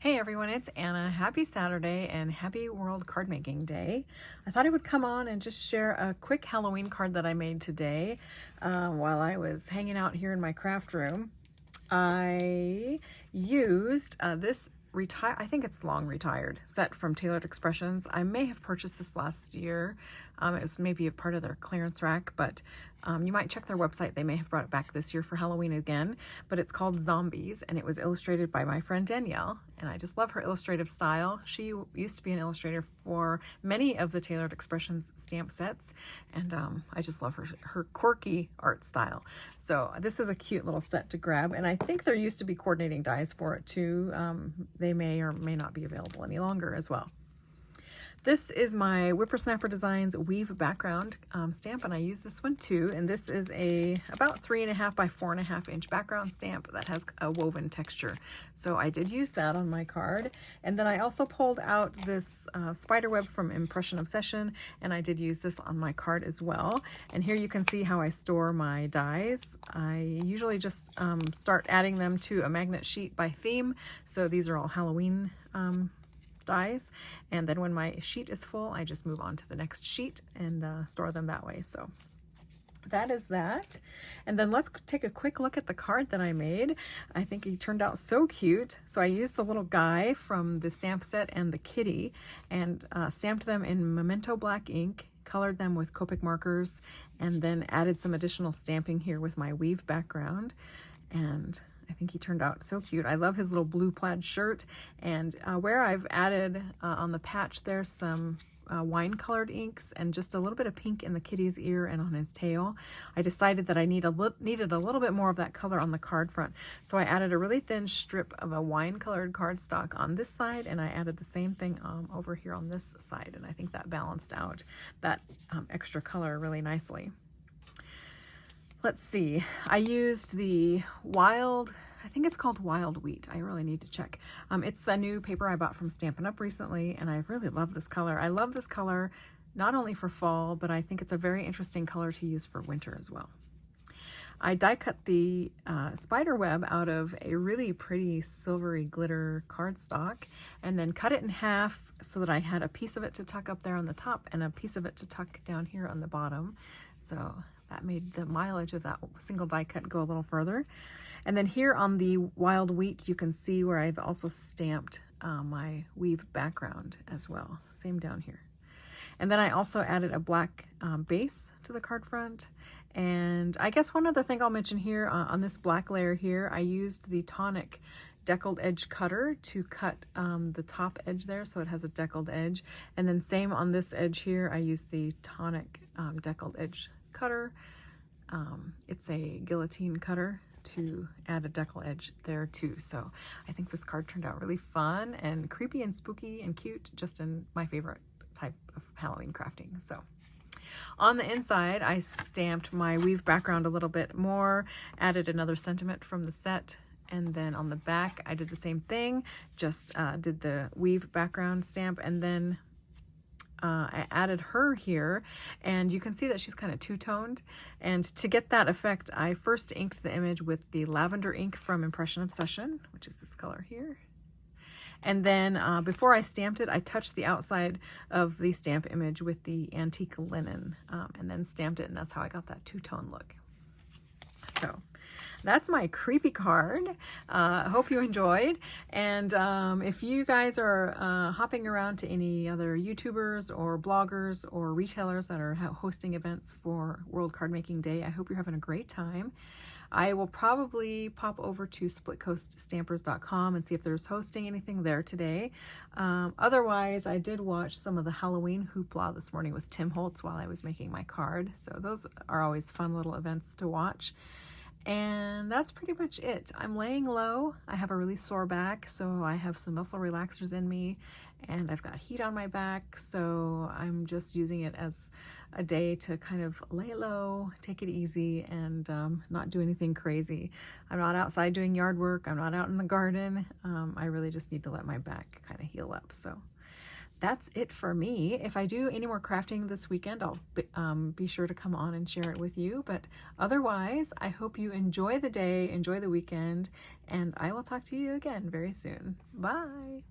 Hey everyone, it's Anna. Happy Saturday and happy World Card Making Day. I thought I would come on and just share a quick Halloween card that I made today while I was hanging out here in my craft room. I used this I think it's long retired set from Tailored Expressions. I may have purchased this last year. It was maybe a part of their clearance rack, but you might check their website. They may have brought it back this year for Halloween again, but it's called Zombies, and it was illustrated by my friend Danielle, and I just love her illustrative style. She used to be an illustrator for many of the Tailored Expressions stamp sets, and I just love her quirky art style. So this is a cute little set to grab, and I think there used to be coordinating dies for it too. They may or may not be available any longer as well. This is my Whippersnapper Designs Weave Background stamp, and I use this one too. And this is a about 3.5 by 4.5 inch background stamp that has a woven texture. So I did use that on my card. And then I also pulled out this spider web from Impression Obsession, and I did use this on my card as well. And here you can see how I store my dies. I usually just start adding them to a magnet sheet by theme. So these are all Halloween dies, and then when my sheet is full I just move on to the next sheet and store them that way. So that is that. And then let's take a quick look at the card that I made. I think he turned out so cute. So I used the little guy from the stamp set and the kitty and stamped them in Memento black ink, colored them with Copic markers, and then added some additional stamping here with my weave background. And I think he turned out so cute. I love his little blue plaid shirt, and where I've added on the patch there some wine colored inks and just a little bit of pink in the kitty's ear and on his tail. I decided that I needed a little bit more of that color on the card front. So I added a really thin strip of a wine colored cardstock on this side, and I added the same thing over here on this side, and I think that balanced out that extra color really nicely. Let's see, I used the I think it's called Wild Wheat. I really need to check. It's the new paper I bought from Stampin' Up! Recently, and I really love this color. I love this color not only for fall, but I think it's a very interesting color to use for winter as well. I die cut the spider web out of a really pretty silvery glitter cardstock, and then cut it in half so that I had a piece of it to tuck up there on the top and a piece of it to tuck down here on the bottom. So that made the mileage of that single die cut go a little further. And then here on the Wild Wheat, you can see where I've also stamped my weave background as well. Same down here. And then I also added a black base to the card front. And I guess one other thing I'll mention here on this black layer here, I used the Tonic deckled edge cutter to cut the top edge there, so it has a deckled edge. And then same on this edge here, I used the Tonic deckled edge cutter. It's a guillotine cutter to add a decal edge there too. So I think this card turned out really fun and creepy and spooky and cute, just in my favorite type of Halloween crafting. So on the inside, I stamped my weave background a little bit more, added another sentiment from the set, and then on the back I did the same thing, just did the weave background stamp, and then I added her here, and you can see that she's kind of two-toned. And to get that effect, I first inked the image with the lavender ink from Impression Obsession, which is this color here. And then before I stamped it, I touched the outside of the stamp image with the antique linen, and then stamped it, and that's how I got that two-tone look. So that's my creepy card. I hope you enjoyed. And if you guys are hopping around to any other YouTubers or bloggers or retailers that are hosting events for World Card Making Day, I hope you're having a great time. I will probably pop over to splitcoaststampers.com and see if there's hosting anything there today. Otherwise, I did watch some of the Halloween hoopla this morning with Tim Holtz while I was making my card. So those are always fun little events to watch. And that's pretty much it. I'm laying low. I have a really sore back, so I have some muscle relaxers in me, and I've got heat on my back, so I'm just using it as a day to kind of lay low, take it easy, and not do anything crazy. I'm not outside doing yard work. I'm not out in the garden. I really just need to let my back kind of heal up. So that's it for me. If I do any more crafting this weekend, I'll be sure to come on and share it with you. But otherwise, I hope you enjoy the day, enjoy the weekend, and I will talk to you again very soon. Bye.